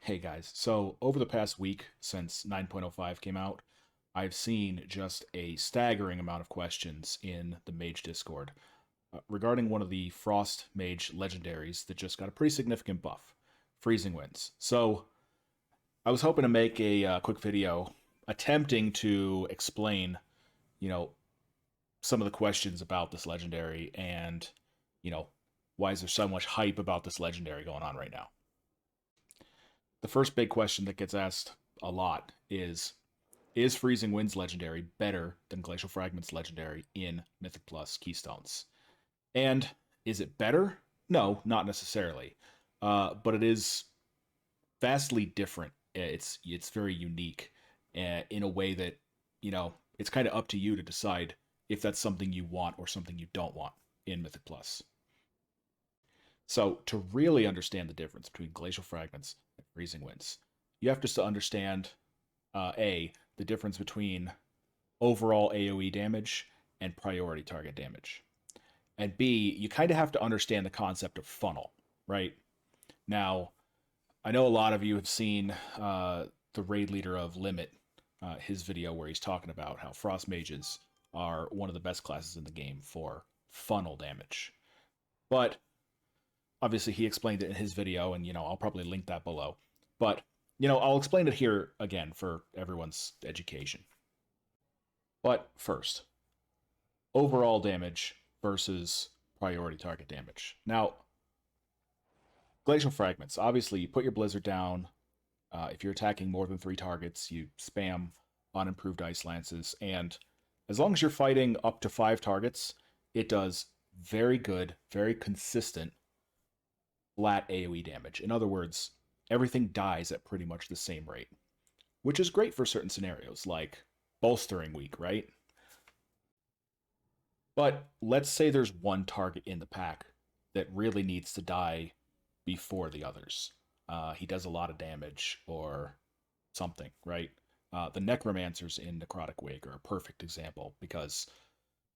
Hey guys, so over the past week since 9.05 came out, I've seen just a staggering amount of questions in the Mage Discord regarding one of the Frost Mage legendaries that just got a pretty significant buff, Freezing Winds. So I was hoping to make a quick video attempting to explain, you know, some of the questions about this legendary and, you know, why is there so much hype about this legendary going on right now? The first big question that gets asked a lot is Freezing Winds legendary better than Glacial Fragments legendary in Mythic Plus Keystones? And is it better? No, not necessarily. But it is vastly different. It's very unique in a way that, it's kind of up to you to decide if that's something you want or something you don't want in Mythic Plus. So, to really understand the difference between Glacial Fragments and Freezing Winds, you have just to understand the difference between overall AoE damage and priority target damage. And B, you kind of have to understand the concept of funnel, right? Now, I know a lot of you have seen the raid leader of Limit, his video where he's talking about how Frost Mages are one of the best classes in the game for funnel damage. But obviously he explained it in his video, and I'll probably link that below. But I'll explain it here again for everyone's education. But first, overall damage versus priority target damage. Now, Glacial Fragments. Obviously, you put your Blizzard down. If you're attacking more than 3 targets, you spam unimproved Ice Lances. And as long as you're fighting up to 5 targets, it does very good, very consistent flat AoE damage. In other words, everything dies at pretty much the same rate, which is great for certain scenarios, like bolstering week, right? But let's say there's one target in the pack that really needs to die before the others. He does a lot of damage or something, right? The Necromancers in Necrotic Wake are a perfect example because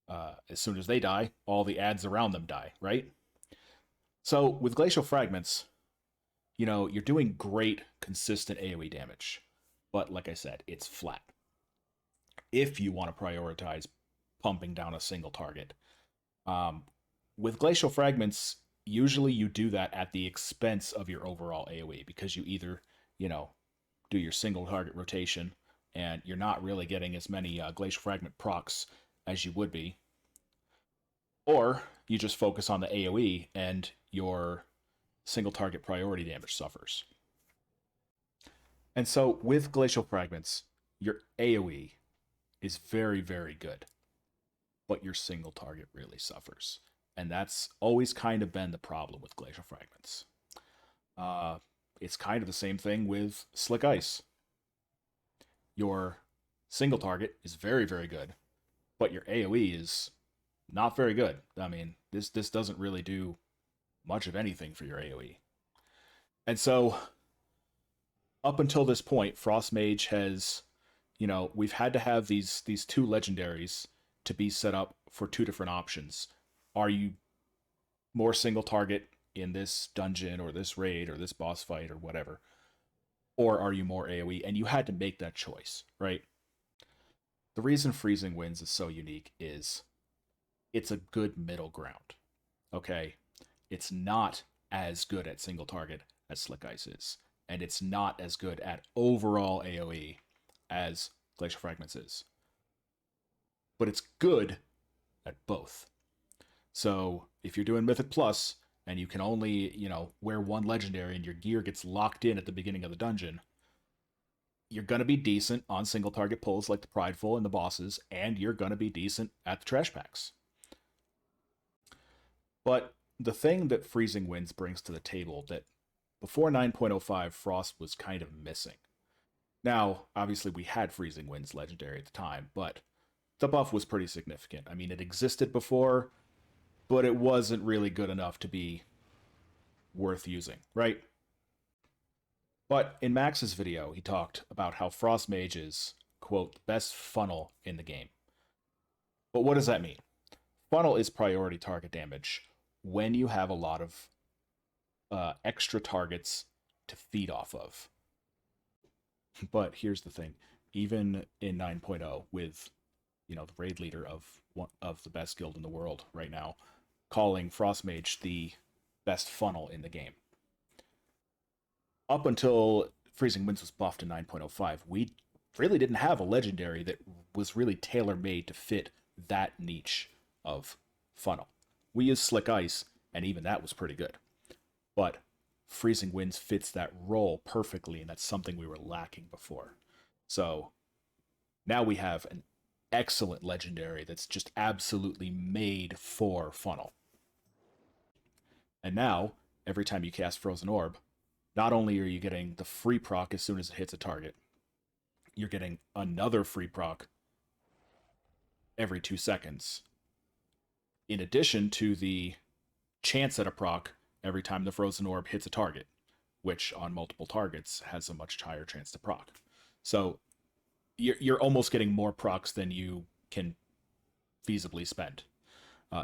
as soon as they die, all the ads around them die, right? So with Glacial Fragments, you're doing great, consistent AoE damage. But like I said, it's flat. If you want to prioritize pumping down a single target. Um, with Glacial Fragments, usually you do that at the expense of your overall AoE because you either, do your single target rotation and you're not really getting as many Glacial Fragment procs as you would be, or you just focus on the AoE and your single target priority damage suffers. And so with Glacial Fragments, your AoE is very, very good, but your single target really suffers. And that's always kind of been the problem with Glacial Fragments. Uh, it's kind of the same thing with Slick Ice. Your single target is very, very good, but your AoE is not very good. I mean, this doesn't really do much of anything for your AoE. And so up until this point, Frost Mage has, we've had to have these two legendaries to be set up for two different options. Are you more single target in this dungeon or this raid or this boss fight or whatever? Or are you more AoE? And you had to make that choice, right? The reason Freezing Winds is so unique is it's a good middle ground. Okay? It's not as good at single target as Slick Ice is. And it's not as good at overall AoE as Glacial Fragments is. But it's good at both. So if you're doing Mythic Plus and you can only, wear one legendary and your gear gets locked in at the beginning of the dungeon, you're going to be decent on single target pulls like the Prideful and the bosses, and you're going to be decent at the trash packs. But the thing that Freezing Winds brings to the table that before 9.05 Frost was kind of missing. Now, obviously we had Freezing Winds legendary at the time, but the buff was pretty significant. I mean, it existed before, but it wasn't really good enough to be worth using, right? But in Max's video, he talked about how Frost Mage is, quote, the best funnel in the game. But what does that mean? Funnel is priority target damage when you have a lot of extra targets to feed off of. But here's the thing. Even in 9.0, with the raid leader of one of the best guild in the world right now, calling Frostmage the best funnel in the game. Up until Freezing Winds was buffed in 9.05, we really didn't have a legendary that was really tailor made to fit that niche of funnel. We used Slick Ice, and even that was pretty good. But Freezing Winds fits that role perfectly, and that's something we were lacking before. So now we have an excellent legendary that's just absolutely made for funnel. And now, every time you cast Frozen Orb, not only are you getting the free proc as soon as it hits a target, you're getting another free proc every 2 seconds, in addition to the chance at a proc every time the Frozen Orb hits a target, which on multiple targets has a much higher chance to proc. So you're almost getting more procs than you can feasibly spend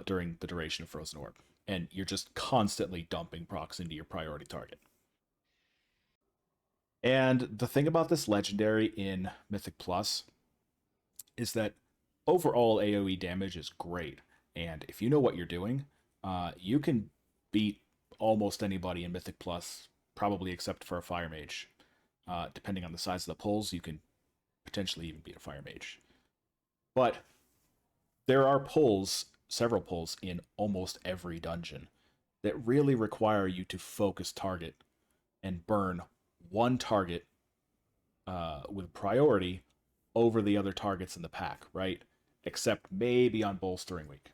during the duration of Frozen Orb. And you're just constantly dumping procs into your priority target. And the thing about this legendary in Mythic Plus is that overall AoE damage is great. And if you know what you're doing, you can beat almost anybody in Mythic Plus, probably except for a Fire Mage. Depending on the size of the pulls, you can potentially even beat a Fire Mage. But there are pulls, several pulls in almost every dungeon that really require you to focus target and burn one target with priority over the other targets in the pack, right? Except maybe on bolstering week.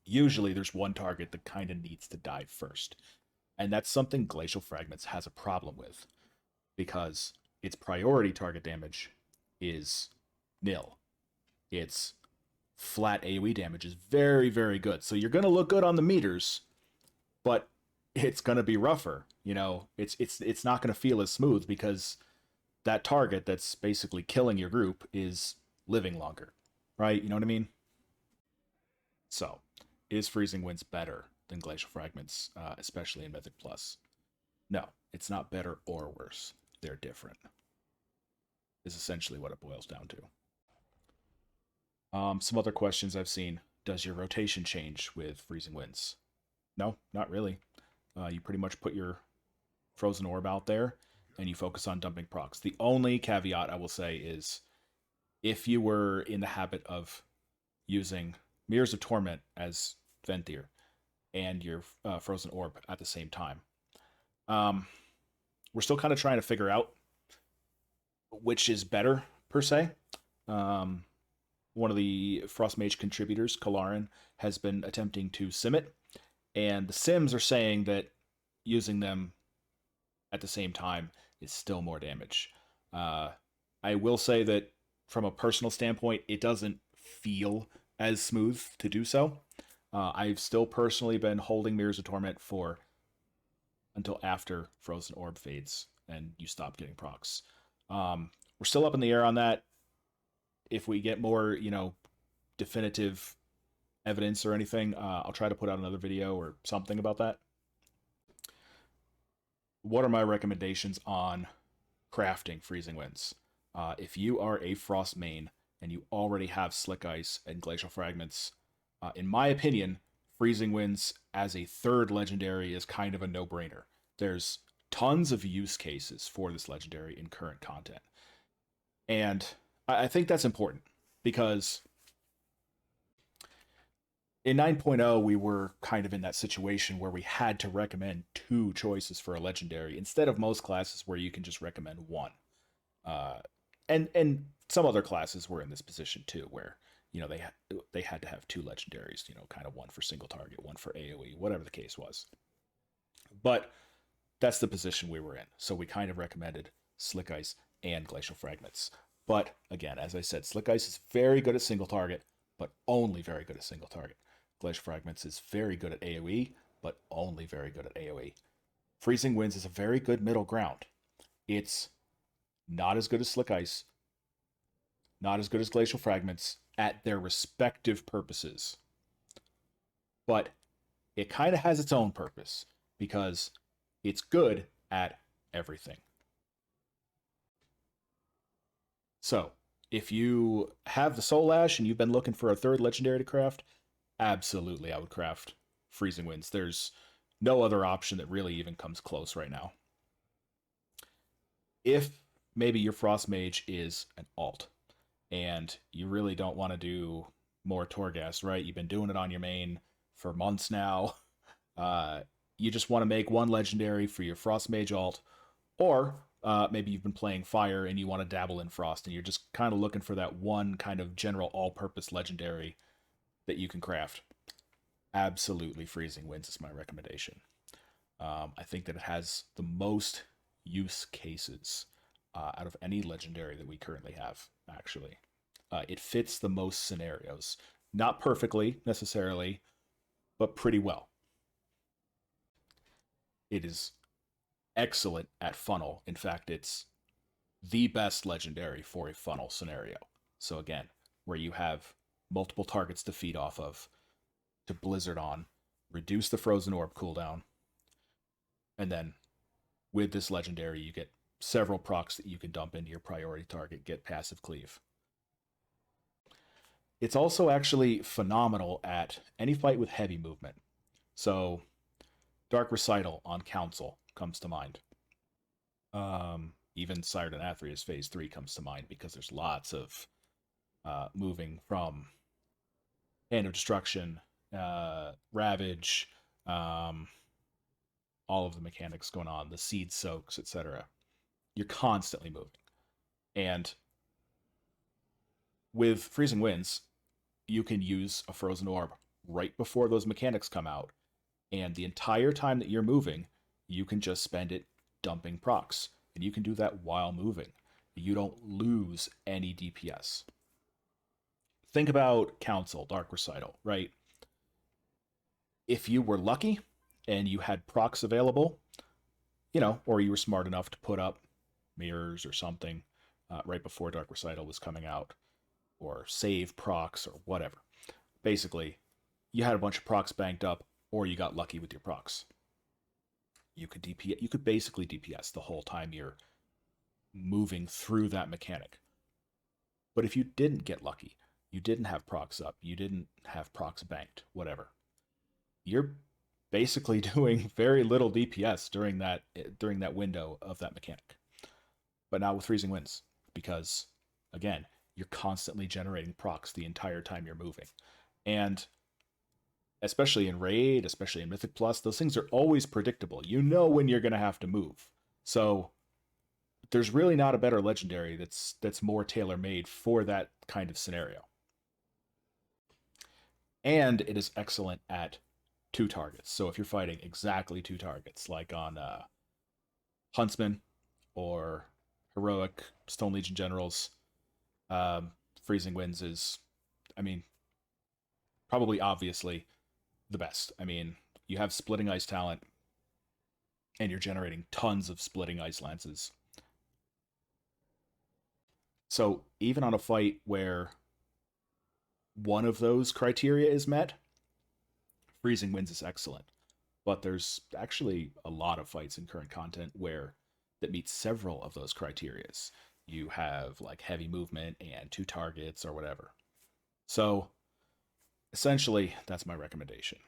Usually there's one target that kind of needs to die first. And that's something Glacial Fragments has a problem with, because its priority target damage is nil. Its flat AoE damage is very, very good. So you're going to look good on the meters, but it's going to be rougher. It's not going to feel as smooth because that target that's basically killing your group is living longer, right? You know what I mean? So, is Freezing Winds better than Glacial Fragments, especially in Mythic Plus? No, it's not better or worse. They're different. Is essentially what it boils down to. Some other questions I've seen. Does your rotation change with Freezing Winds? No, not really. You pretty much put your Frozen Orb out there and you focus on dumping procs. The only caveat I will say is if you were in the habit of using Mirrors of Torment as Venthyr and your Frozen Orb at the same time, we're still kind of trying to figure out which is better, per se. One of the Frost Mage contributors, Kalarin, has been attempting to sim it, and the sims are saying that using them at the same time is still more damage. I will say that from a personal standpoint, it doesn't feel as smooth to do so. I've still personally been holding Mirrors of Torment for until after Frozen Orb fades and you stop getting procs. We're still up in the air on that. If we get more, definitive evidence or anything, I'll try to put out another video or something about that. What are my recommendations on crafting Freezing Winds? If you are a Frost main and you already have Slick Ice and Glacial Fragments, in my opinion, Freezing Winds as a third legendary is kind of a no-brainer. There's tons of use cases for this legendary in current content. And I think that's important because in 9.0, we were kind of in that situation where we had to recommend two choices for a legendary instead of most classes where you can just recommend one. And some other classes were in this position too, where they had to have two legendaries, kind of one for single target, one for AoE, whatever the case was. But that's the position we were in, so we kind of recommended Slick Ice and Glacial Fragments. But again, as I said, Slick Ice is very good at single target, but only very good at single target. Glacial Fragments is very good at AoE, but only very good at AoE. Freezing Winds is a very good middle ground. It's not as good as Slick Ice, not as good as Glacial Fragments at their respective purposes. But it kind of has its own purpose because it's good at everything. So, if you have the Soul Ash and you've been looking for a third legendary to craft, absolutely I would craft Freezing Winds. There's no other option that really even comes close right now. If maybe your Frost Mage is an alt and you really don't want to do more Torghast, right? You've been doing it on your main for months now. Uh, you just want to make one legendary for your Frost Mage alt, or maybe you've been playing Fire and you want to dabble in Frost and you're just kind of looking for that one kind of general all purpose legendary that you can craft. Absolutely, Freezing Winds is my recommendation. I think that it has the most use cases out of any legendary that we currently have, actually. It fits the most scenarios. Not perfectly, necessarily, but pretty well. It is excellent at funnel. In fact, it's the best legendary for a funnel scenario. So, again, where you have multiple targets to feed off of, to Blizzard on, reduce the Frozen Orb cooldown, and then with this legendary, you get several procs that you can dump into your priority target, get passive cleave. It's also actually phenomenal at any fight with heavy movement. So, Dark Recital on Council comes to mind. Even Sired and Athrea's Phase 3 comes to mind because there's lots of moving from Hand of Destruction, Ravage, all of the mechanics going on, the Seed Soaks, etc. You're constantly moving. And with Freezing Winds, you can use a Frozen Orb right before those mechanics come out. And the entire time that you're moving, you can just spend it dumping procs. And you can do that while moving. You don't lose any DPS. Think about Council, Dark Recital, right? If you were lucky and you had procs available, or you were smart enough to put up mirrors or something right before Dark Recital was coming out, or save procs or whatever. Basically, you had a bunch of procs banked up, or you got lucky with your procs. You could basically DPS the whole time you're moving through that mechanic. But if you didn't get lucky, you didn't have procs up, you didn't have procs banked, whatever, you're basically doing very little DPS during that window of that mechanic. But not with Freezing Winds, because again, you're constantly generating procs the entire time you're moving. And especially in Raid, especially in Mythic Plus, those things are always predictable. You know when you're going to have to move. So there's really not a better legendary that's more tailor-made for that kind of scenario. And it is excellent at two targets. So if you're fighting exactly two targets, like on Huntsman or Heroic Stone Legion Generals, Freezing Winds is, I mean, probably obviously the best. I mean, you have Splitting Ice talent, and you're generating tons of Splitting Ice lances. So even on a fight where one of those criteria is met, Freezing Winds is excellent. But there's actually a lot of fights in current content where that meet several of those criterias. You have like heavy movement and two targets or whatever. So essentially, that's my recommendation.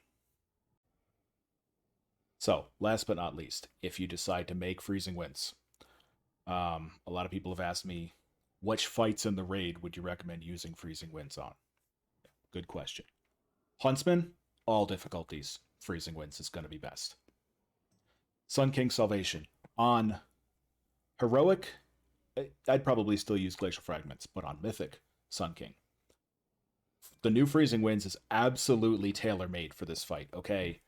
So, last but not least, if you decide to make Freezing Winds, a lot of people have asked me, which fights in the raid would you recommend using Freezing Winds on? Good question. Huntsman, all difficulties, Freezing Winds is going to be best. Sun King Salvation. On Heroic, I'd probably still use Glacial Fragments, but on Mythic, Sun King. The new Freezing Winds is absolutely tailor-made for this fight, okay?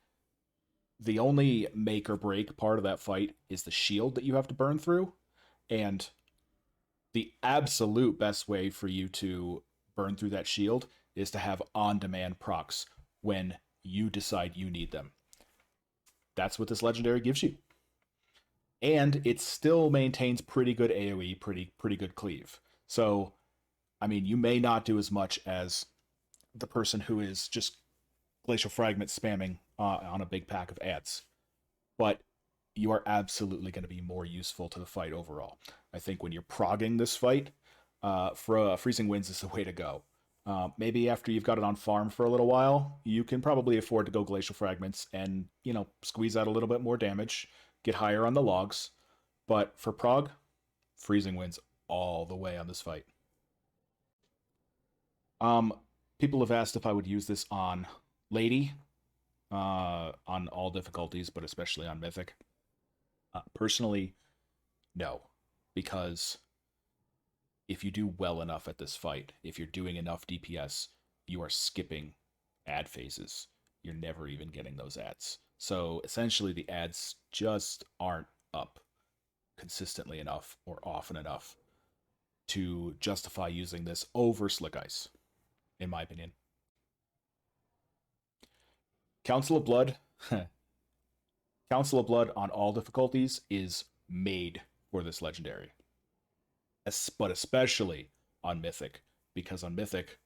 The only make or break part of that fight is the shield that you have to burn through, and the absolute best way for you to burn through that shield is to have on-demand procs when you decide you need them. That's what this legendary gives you. And it still maintains pretty good AoE, pretty good cleave. So, I mean, you may not do as much as the person who is just Glacial Fragment spamming on a big pack of ads, but you are absolutely going to be more useful to the fight overall. I think when you're progging this fight, Freezing Winds is the way to go. Maybe after you've got it on farm for a little while, you can probably afford to go Glacial Fragments and, squeeze out a little bit more damage, get higher on the logs. But for Prog, Freezing Winds all the way on this fight. Um, People have asked if I would use this on Lady, on all difficulties, but especially on Mythic. Personally, no, because if you do well enough at this fight, if you're doing enough DPS, you are skipping ad phases. You're never even getting those ads. So essentially, the ads just aren't up consistently enough or often enough to justify using this over Slick Ice, in my opinion. Council of Blood, Council of Blood on all difficulties is made for this legendary, but especially on Mythic, because on Mythic,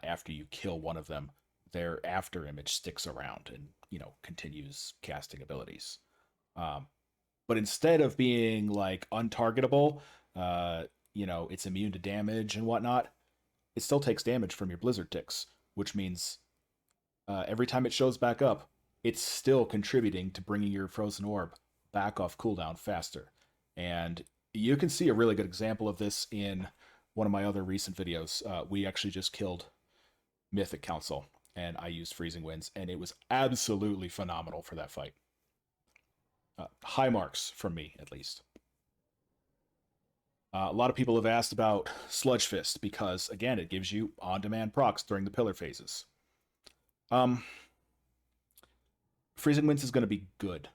after you kill one of them, their after image sticks around and continues casting abilities. Um, but instead of being like untargetable, it's immune to damage and whatnot, it still takes damage from your Blizzard ticks, which means every time it shows back up, it's still contributing to bringing your Frozen Orb back off cooldown faster. And you can see a really good example of this in one of my other recent videos. We actually just killed Mythic Council, and I used Freezing Winds, and it was absolutely phenomenal for that fight. High marks from me, at least. A lot of people have asked about Sludge Fist because, again, it gives you on-demand procs during the pillar phases. Freezing Winds is going to be good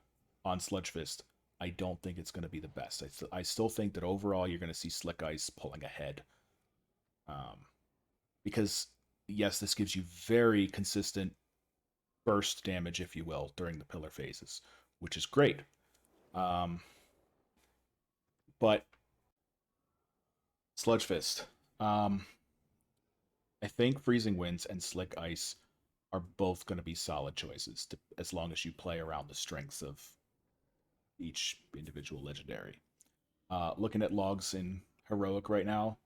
on Sludge Fist. I don't think it's going to be the best. I still think that overall you're going to see Slick Ice pulling ahead. Because, yes, this gives you very consistent burst damage, if you will, during the pillar phases, which is great. But Sludge Fist. I think Freezing Winds and Slick Ice are both going to be solid choices as long as you play around the strengths of each individual legendary. Looking at logs in Heroic right now,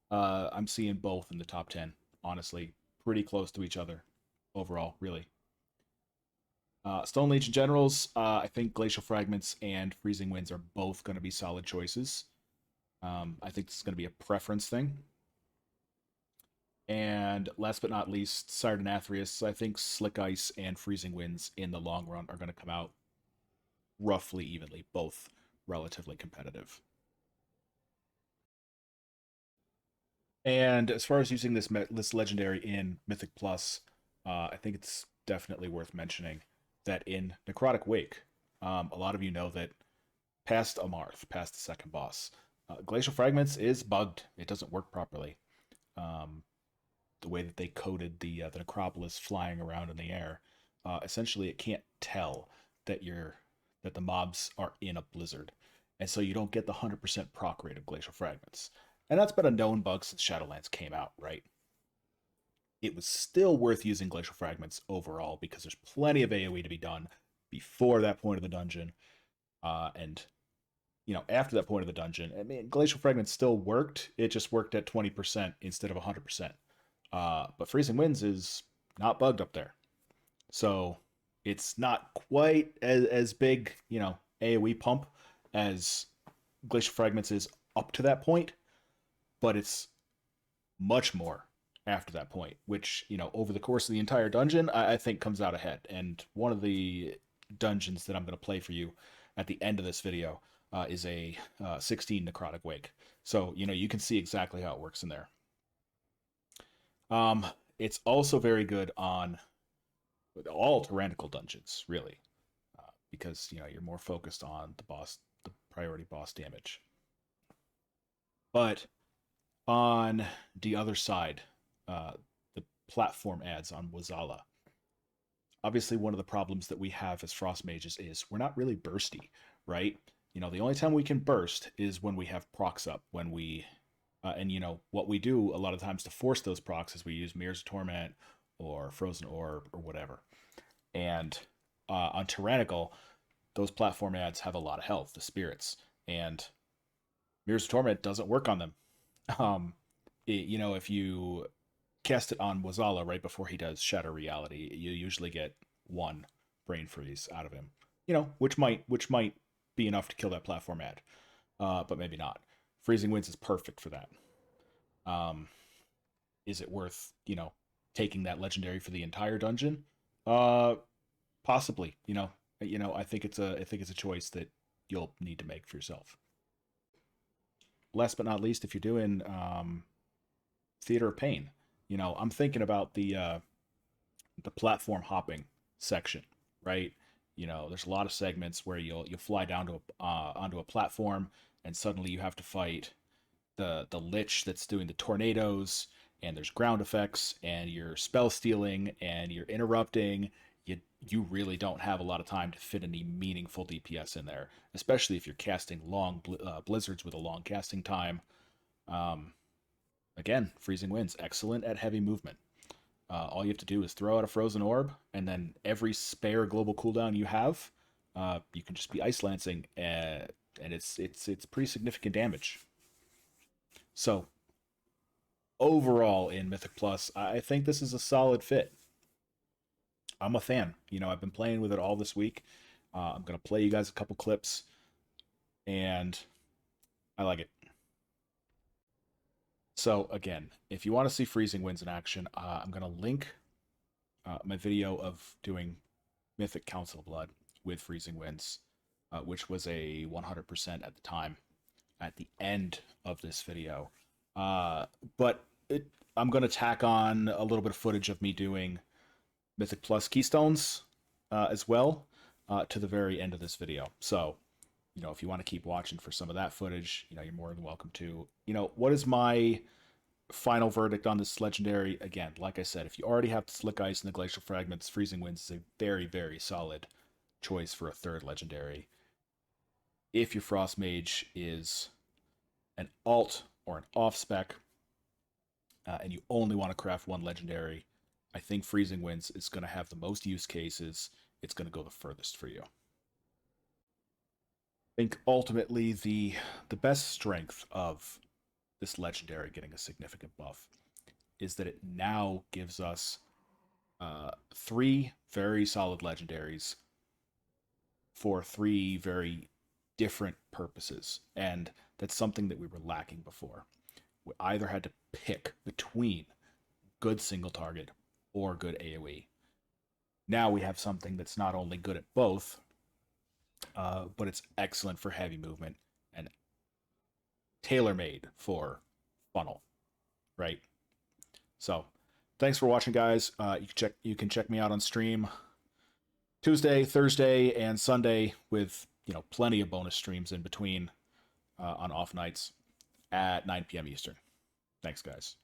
I'm seeing both in the top 10. Honestly, pretty close to each other overall, really. Stone Legion Generals, I think Glacial Fragments and Freezing Winds are both going to be solid choices. I think this is going to be a preference thing. And last but not least, Sardonathrius. I think Slick Ice and Freezing Winds in the long run are going to come out roughly evenly, both relatively competitive. And as far as using this legendary in Mythic Plus, I think it's definitely worth mentioning that in Necrotic Wake, a lot of you know that past Amarth, past the second boss, Glacial Fragments is bugged. It doesn't work properly. The way that they coded the necropolis flying around in the air, essentially it can't tell that the mobs are in a blizzard, and so you don't get the 100% proc rate of Glacial Fragments. And that's been a known bug since Shadowlands came out, right? It was still worth using Glacial Fragments overall because there's plenty of AoE to be done before that point of the dungeon, and after that point of the dungeon. I mean, Glacial Fragments still worked. It just worked at 20% instead of 100%. But Freezing Winds is not bugged up there. So it's not quite as big, AoE pump as Glacial Fragments is up to that point, but it's much more after that point, which, over the course of the entire dungeon, I think comes out ahead. And one of the dungeons that I'm going to play for you at the end of this video is a 16 Necrotic Wake. So, you can see exactly how it works in there. It's also very good on all tyrannical dungeons, really, because you're more focused on the priority boss damage. But on the other side, the platform ads on Wazala. Obviously, one of the problems that we have as Frost Mages is we're not really bursty, right? The only time we can burst is when we have procs up, when we and what we do a lot of times to force those procs is we use Mirrors of Torment or Frozen Orb or whatever. And on Tyrannical, those platform ads have a lot of health, the spirits, and Mirrors of Torment doesn't work on them. you know, if you cast it on Wazala right before he does Shatter Reality, you usually get one Brain Freeze out of him. You know, which might be enough to kill that platform ad, but maybe not. Freezing Winds is perfect for that. Um, is it worth, you know, taking that legendary for the entire dungeon? Uh, Possibly. I think it's a choice that you'll need to make for yourself. Last but not least, if you're doing Theater of Pain, I'm thinking about the platform hopping section, right? There's a lot of segments where you'll fly down to onto a platform, and suddenly you have to fight the lich that's doing the tornadoes, and there's ground effects, and you're spell stealing, and you're interrupting. You really don't have a lot of time to fit any meaningful DPS in there, especially if you're casting long blizzards with a long casting time. Um, Again, Freezing Winds, excellent at heavy movement. All you have to do is throw out a frozen orb, and then every spare global cooldown you have, you can just be ice lancing, and it's pretty significant damage. So overall, in Mythic Plus, I think this is a solid fit. I'm a fan. I've been playing with it all this week. I'm gonna play you guys a couple clips, and I like it. So again, if you want to see Freezing Winds in action, I'm gonna link my video of doing Mythic Council Blood with Freezing Winds, which was a 100% at the time, at the end of this video. But I'm going to tack on a little bit of footage of me doing Mythic Plus Keystones as well to the very end of this video. So, if you want to keep watching for some of that footage, you're more than welcome to. What is my final verdict on this legendary? Again, like I said, if you already have the Slick Ice and the Glacial Fragments, Freezing Winds is a very, very solid choice for a third legendary. If your Frost Mage is an alt or an off spec, and you only want to craft one legendary, I think Freezing Winds is going to have the most use cases. It's going to go the furthest for you. I think ultimately the best strength of this legendary getting a significant buff is that it now gives us three very solid legendaries for three very different purposes, and that's something that we were lacking before. We either had to pick between good single target or good AoE. Now we have something that's not only good at both, but it's excellent for heavy movement and tailor-made for funnel, right? So, thanks for watching, guys. You can check me out on stream Tuesday, Thursday, and Sunday with plenty of bonus streams in between on off nights at 9 p.m. Eastern. Thanks, guys.